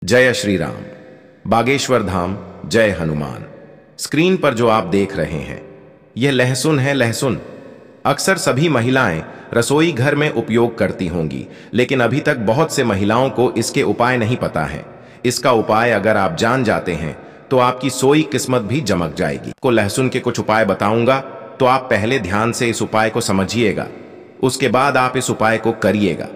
जय श्री राम। बागेश्वर धाम, जय हनुमान। स्क्रीन पर जो आप देख रहे हैं यह लहसुन है। लहसुन अक्सर सभी महिलाएं रसोई घर में उपयोग करती होंगी, लेकिन अभी तक बहुत से महिलाओं को इसके उपाय नहीं पता है। इसका उपाय अगर आप जान जाते हैं तो आपकी सोई किस्मत भी चमक जाएगी। को लहसुन के कुछ उपाय बताऊंगा, तो आप पहले ध्यान से इस उपाय को समझिएगा, उसके बाद आप इस उपाय को करिएगा।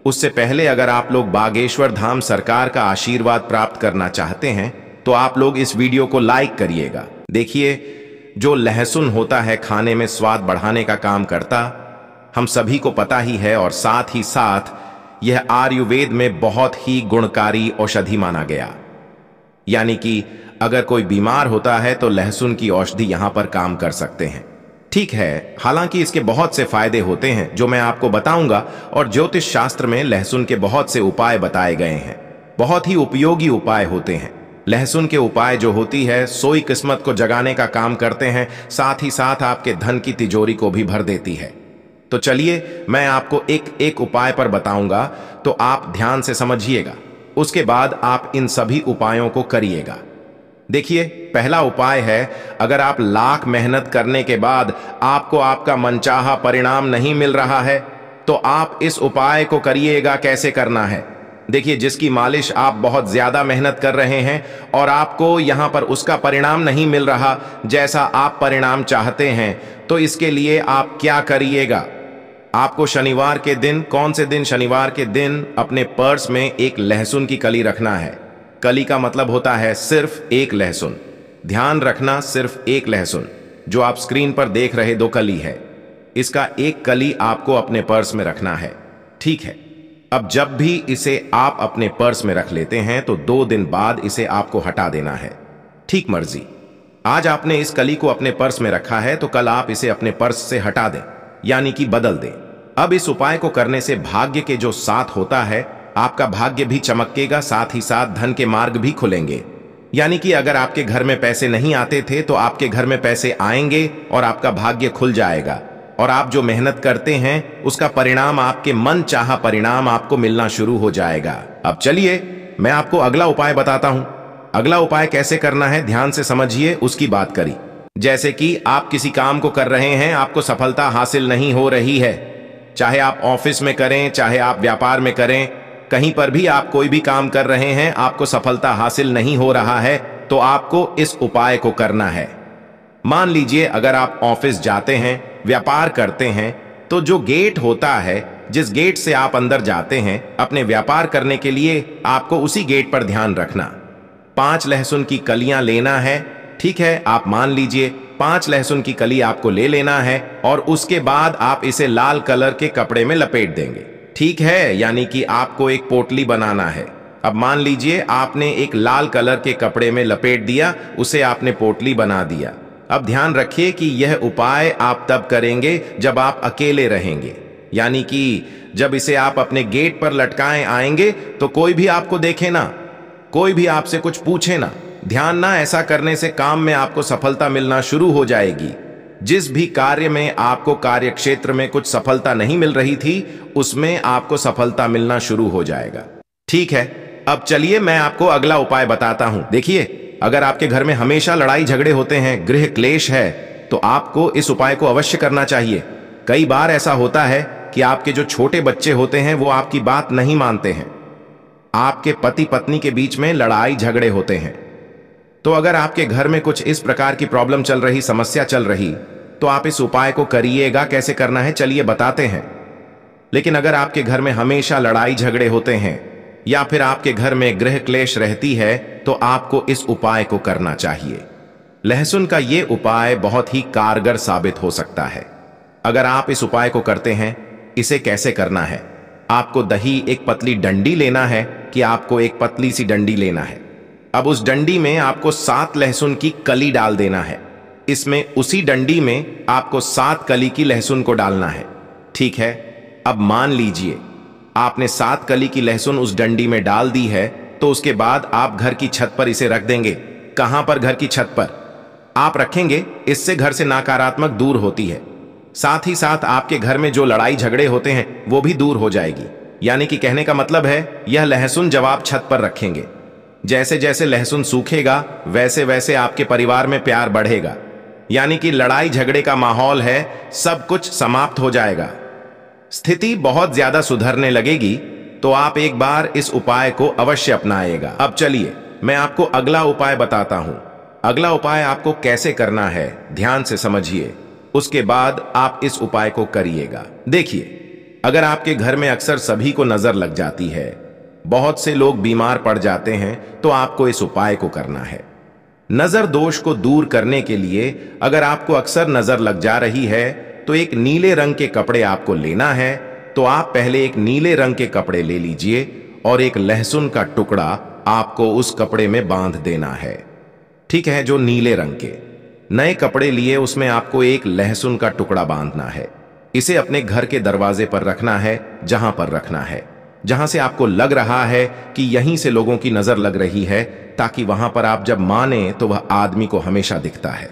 उससे पहले अगर आप लोग बागेश्वर धाम सरकार का आशीर्वाद प्राप्त करना चाहते हैं तो आप लोग इस वीडियो को लाइक करिएगा। देखिए, जो लहसुन होता है खाने में स्वाद बढ़ाने का काम करता, हम सभी को पता ही है, और साथ ही साथ यह आयुर्वेद में बहुत ही गुणकारी औषधि माना गया। यानी कि अगर कोई बीमार होता है तो लहसुन की औषधि यहां पर काम कर सकते हैं। ठीक है, हालांकि इसके बहुत से फायदे होते हैं जो मैं आपको बताऊंगा, और ज्योतिष शास्त्र में लहसुन के बहुत से उपाय बताए गए हैं। बहुत ही उपयोगी उपाय होते हैं। लहसुन के उपाय जो होती है सोई किस्मत को जगाने का काम करते हैं, साथ ही साथ आपके धन की तिजोरी को भी भर देती है। तो चलिए, मैं आपको एक एक उपाय पर बताऊंगा, तो आप ध्यान से समझिएगा, उसके बाद आप इन सभी उपायों को करिएगा। देखिए, पहला उपाय है, अगर आप लाख मेहनत करने के बाद आपको आपका मनचाहा परिणाम नहीं मिल रहा है तो आप इस उपाय को करिएगा। कैसे करना है? देखिए, जिसकी मालिश आप बहुत ज्यादा मेहनत कर रहे हैं और आपको यहां पर उसका परिणाम नहीं मिल रहा जैसा आप परिणाम चाहते हैं, तो इसके लिए आप क्या करिएगा? आपको शनिवार के दिन, कौन से दिन? शनिवार के दिन अपने पर्स में एक लहसुन की कली रखना है। कली का मतलब होता है सिर्फ एक लहसुन। ध्यान रखना, सिर्फ एक लहसुन। जो आप स्क्रीन पर देख रहे 2 कली है, इसका एक कली आपको अपने पर्स में रखना है। ठीक है, अब जब भी इसे आप अपने पर्स में रख लेते हैं तो 2 दिन बाद इसे आपको हटा देना है। ठीक मर्जी। आज आपने इस कली को अपने पर्स में रखा है तो कल आप इसे अपने पर्स से हटा दें, यानी कि बदल दें। अब इस उपाय को करने से भाग्य के जो साथ होता है, आपका भाग्य भी चमकेगा, साथ ही साथ धन के मार्ग भी खुलेंगे। यानी कि अगर आपके घर में पैसे नहीं आते थे तो आपके घर में पैसे आएंगे और आपका भाग्य खुल जाएगा, और आप जो मेहनत करते हैं उसका परिणाम, आपके मन चाहा परिणाम आपको मिलना शुरू हो जाएगा। अब चलिए, मैं आपको अगला उपाय बताता हूं। अगला उपाय कैसे करना है ध्यान से समझिए, उसकी बात करी। जैसे कि आप किसी काम को कर रहे हैं, आपको सफलता हासिल नहीं हो रही है, चाहे आप ऑफिस में करें, चाहे आप व्यापार में करें, कहीं पर भी आप कोई भी काम कर रहे हैं, आपको सफलता हासिल नहीं हो रहा है, तो आपको इस उपाय को करना है। मान लीजिए, अगर आप ऑफिस जाते हैं, व्यापार करते हैं, तो जो गेट होता है, जिस गेट से आप अंदर जाते हैं अपने व्यापार करने के लिए, आपको उसी गेट पर ध्यान रखना। 5 लहसुन की कलियां लेना है। ठीक है, आप मान लीजिए 5 लहसुन की कली आपको ले लेना है, और उसके बाद आप इसे लाल कलर के कपड़े में लपेट देंगे। ठीक है, यानी कि आपको एक पोटली बनाना है। अब मान लीजिए आपने एक लाल कलर के कपड़े में लपेट दिया, उसे आपने पोटली बना दिया। अब ध्यान रखिए कि यह उपाय आप तब करेंगे जब आप अकेले रहेंगे, यानी कि जब इसे आप अपने गेट पर लटकाएं आएंगे तो कोई भी आपको देखे ना, कोई भी आपसे कुछ पूछे ना। ध्यान ना, ऐसा करने से काम में आपको सफलता मिलना शुरू हो जाएगी। जिस भी कार्य में आपको कार्य क्षेत्र में कुछ सफलता नहीं मिल रही थी, उसमें आपको सफलता मिलना शुरू हो जाएगा। ठीक है, अब चलिए मैं आपको अगला उपाय बताता हूं। देखिए, अगर आपके घर में हमेशा लड़ाई झगड़े होते हैं, गृह क्लेश है, तो आपको इस उपाय को अवश्य करना चाहिए। कई बार ऐसा होता है कि आपके जो छोटे बच्चे होते हैं वो आपकी बात नहीं मानते हैं, आपके पति पत्नी के बीच में लड़ाई झगड़े होते हैं। तो अगर आपके घर में कुछ इस प्रकार की प्रॉब्लम चल रही, समस्या चल रही, तो आप इस उपाय को करिएगा। कैसे करना है चलिए बताते हैं। लेकिन अगर आपके घर में हमेशा लड़ाई झगड़े होते हैं या फिर आपके घर में गृह क्लेश रहती है, तो आपको इस उपाय को करना चाहिए। लहसुन का ये उपाय बहुत ही कारगर साबित हो सकता है अगर आप इस उपाय को करते हैं। इसे कैसे करना है? आपको दही, एक पतली डंडी लेना है, कि आपको एक पतली सी डंडी लेना है। अब उस डंडी में आपको 7 लहसुन की कली डाल देना है। इसमें उसी डंडी में आपको 7 कली की लहसुन को डालना है। ठीक है, अब मान लीजिए आपने 7 कली की लहसुन उस डंडी में डाल दी है, तो उसके बाद आप घर की छत पर इसे रख देंगे। कहां पर? घर की छत पर आप रखेंगे। इससे घर से नकारात्मक दूर होती है, साथ ही साथ आपके घर में जो लड़ाई झगड़े होते हैं वो भी दूर हो जाएगी। यानी कि कहने का मतलब है, यह लहसुन जब आप छत पर रखेंगे जैसे जैसे लहसुन सूखेगा वैसे वैसे आपके परिवार में प्यार बढ़ेगा, यानी कि लड़ाई झगड़े का माहौल है, सब कुछ समाप्त हो जाएगा। स्थिति बहुत ज्यादा सुधरने लगेगी, तो आप एक बार इस उपाय को अवश्य अपनाएगा। अब चलिए मैं आपको अगला उपाय बताता हूं। अगला उपाय आपको कैसे करना है ध्यान से समझिए, उसके बाद आप इस उपाय को करिएगा। देखिए, अगर आपके घर में अक्सर सभी को नजर लग जाती है, बहुत से लोग बीमार पड़ जाते हैं, तो आपको इस उपाय को करना है। नजर दोष को दूर करने के लिए अगर आपको अक्सर नजर लग जा रही है, तो एक नीले रंग के कपड़े आपको लेना है। तो आप पहले एक नीले रंग के कपड़े ले लीजिए और एक लहसुन का टुकड़ा आपको उस कपड़े में बांध देना है। ठीक है, जो नीले रंग के नए कपड़े लिए उसमें आपको एक लहसुन का टुकड़ा बांधना है। इसे अपने घर के दरवाजे पर रखना है, जहां पर रखना है, जहां से आपको लग रहा है कि यहीं से लोगों की नजर लग रही है, ताकि वहां पर आप जब माने तो वह आदमी को हमेशा दिखता है।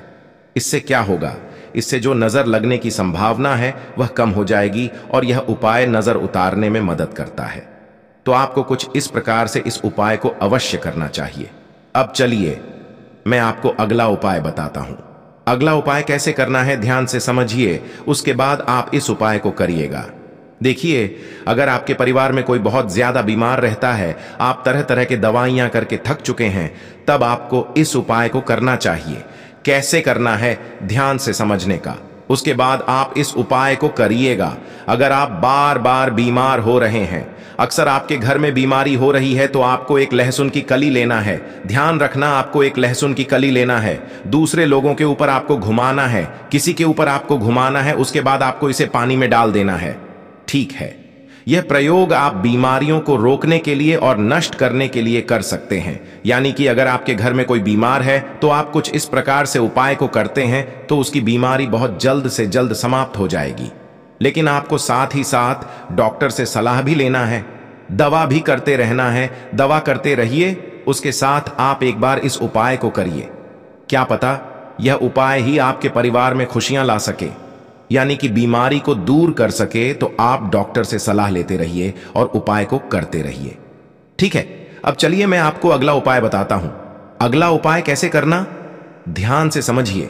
इससे क्या होगा, इससे जो नजर लगने की संभावना है वह कम हो जाएगी और यह उपाय नजर उतारने में मदद करता है। तो आपको कुछ इस प्रकार से इस उपाय को अवश्य करना चाहिए। अब चलिए मैं आपको अगला उपाय बताता हूं। अगला उपाय कैसे करना है ध्यान से समझिए, उसके बाद आप इस उपाय को करिएगा। देखिए, अगर आपके परिवार में कोई बहुत ज्यादा बीमार रहता है, आप तरह तरह के दवाइयां करके थक चुके हैं, तब आपको इस उपाय को करना चाहिए। कैसे करना है ध्यान से समझने का, उसके बाद आप इस उपाय को करिएगा। अगर आप बार बार बीमार हो रहे हैं, अक्सर आपके घर में बीमारी हो रही है, तो आपको एक लहसुन की कली लेना है। ध्यान रखना, आपको एक लहसुन की कली लेना है, दूसरे लोगों के ऊपर आपको घुमाना है, किसी के ऊपर आपको घुमाना है, उसके बाद आपको इसे पानी में डाल देना है। ठीक है, यह प्रयोग आप बीमारियों को रोकने के लिए और नष्ट करने के लिए कर सकते हैं। यानी कि अगर आपके घर में कोई बीमार है, तो आप कुछ इस प्रकार से उपाय को करते हैं तो उसकी बीमारी बहुत जल्द से जल्द समाप्त हो जाएगी। लेकिन आपको साथ ही साथ डॉक्टर से सलाह भी लेना है, दवा भी करते रहना है। दवा करते रहिए, उसके साथ आप एक बार इस उपाय को करिए। क्या पता यह उपाय ही आपके परिवार में खुशियां ला सके, यानी कि बीमारी को दूर कर सके। तो आप डॉक्टर से सलाह लेते रहिए और उपाय को करते रहिए। ठीक है, अब चलिए मैं आपको अगला उपाय बताता हूं। अगला उपाय कैसे करना ध्यान से समझिए।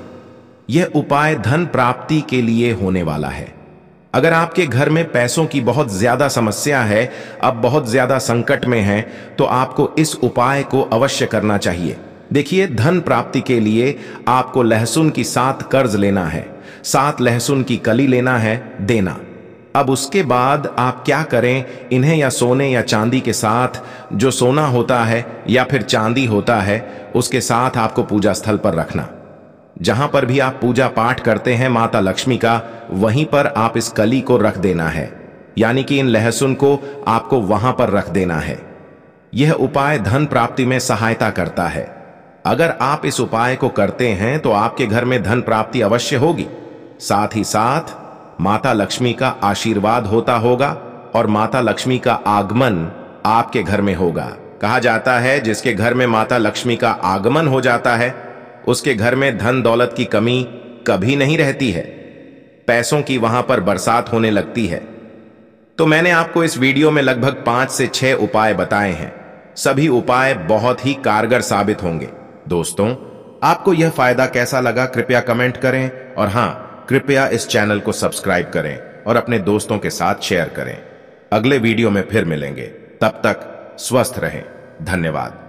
यह उपाय धन प्राप्ति के लिए होने वाला है। अगर आपके घर में पैसों की बहुत ज्यादा समस्या है, अब बहुत ज्यादा संकट में है, तो आपको इस उपाय को अवश्य करना चाहिए। देखिए, धन प्राप्ति के लिए आपको लहसुन की 7 कर्ज लेना है, 7 लहसुन की कली लेना है, देना। अब उसके बाद आप क्या करें, इन्हें या सोने या चांदी के साथ, जो सोना होता है या फिर चांदी होता है, उसके साथ आपको पूजा स्थल पर रखना। जहां पर भी आप पूजा पाठ करते हैं माता लक्ष्मी का, वहीं पर आप इस कली को रख देना है, यानी कि इन लहसुन को आपको वहां पर रख देना है। यह उपाय धन प्राप्ति में सहायता करता है। अगर आप इस उपाय को करते हैं तो आपके घर में धन प्राप्ति अवश्य होगी। साथ ही साथ माता लक्ष्मी का आशीर्वाद होता होगा और माता लक्ष्मी का आगमन आपके घर में होगा। कहा जाता है, जिसके घर में माता लक्ष्मी का आगमन हो जाता है, उसके घर में धन दौलत की कमी कभी नहीं रहती है, पैसों की वहां पर बरसात होने लगती है। तो मैंने आपको इस वीडियो में लगभग 5 से 6 उपाय बताए हैं। सभी उपाय बहुत ही कारगर साबित होंगे। दोस्तों, आपको यह फायदा कैसा लगा कृपया कमेंट करें, और हां, कृपया इस चैनल को सब्सक्राइब करें और अपने दोस्तों के साथ शेयर करें। अगले वीडियो में फिर मिलेंगे, तब तक स्वस्थ रहें। धन्यवाद।